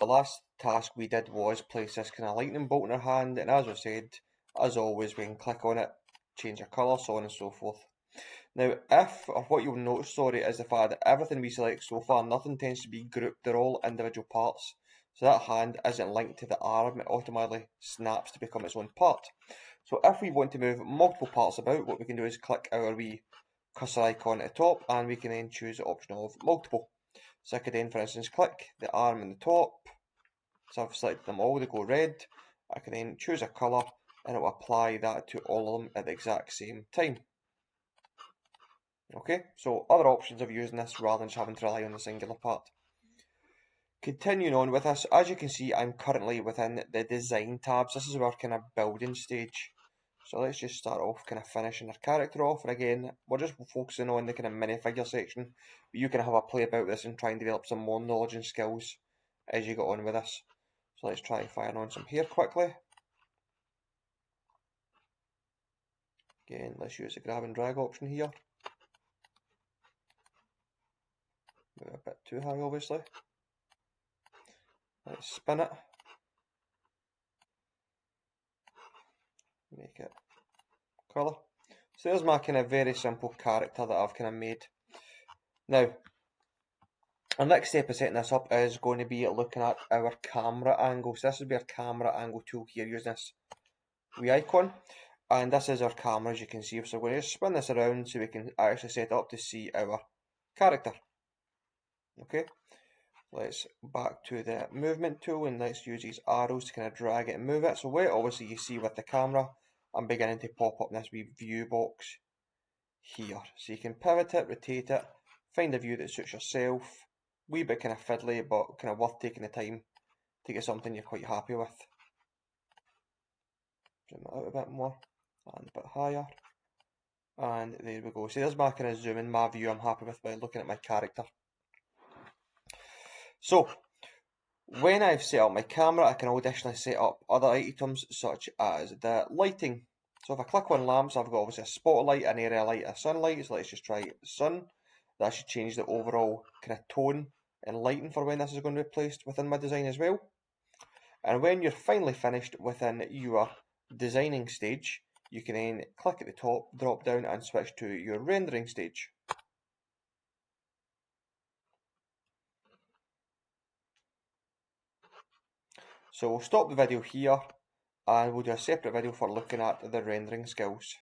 the last task we did was place this kind of lightning bolt in our hand, and as I said, as always, we can click on it, change our colour, so on and so forth. Now, or what you'll notice, sorry, is the fact that everything we select so far, nothing tends to be grouped, they're all individual parts. So that hand isn't linked to the arm, it automatically snaps to become its own part. So if we want to move multiple parts about, what we can do is click our wee cursor icon at the top, and we can then choose the option of multiple. So I could then, for instance, click the arm in the top. So I've selected them all, they go red. I can then choose a colour, and it will apply that to all of them at the exact same time. Okay, so other options of using this rather than just having to rely on the singular part. Continuing on with this, as you can see, I'm currently within the design tabs. This is our kind of building stage. So let's just start off kind of finishing our character off. And again, we're just focusing on the kind of minifigure section. But you can have a play about this and try and develop some more knowledge and skills as you go on with this. So let's try firing on some here quickly. Again, let's use the grab and drag option here. Maybe a bit too high, obviously. Let's spin it. Make it colour. So there's my kind of very simple character that I've kind of made. Now, our next step of setting this up is going to be looking at our camera angle. So this would be our camera angle tool here, using this wee icon. And this is our camera, as you can see. So we're going to spin this around so we can actually set it up to see our character. Okay, let's back to the movement tool, and let's use these arrows to kind of drag it and move it. So what obviously you see with the camera, I'm beginning to pop up in this wee view box here. So you can pivot it, rotate it, find a view that suits yourself. Wee bit kind of fiddly, but kind of worth taking the time to get something you're quite happy with. Zoom it out a bit more, and a bit higher. And there we go. So there's my kind of zoom in, my view I'm happy with by looking at my character. So, when I've set up my camera, I can additionally set up other items such as the lighting. So if I click on lamps, I've got obviously a spotlight, an area light, a sunlight. So let's just try sun. That should change the overall kind of tone and lighting for when this is going to be placed within my design as well. And when you're finally finished within your designing stage, you can then click at the top, drop down, and switch to your rendering stage. So we'll stop the video here, and we'll do a separate video for looking at the rendering skills.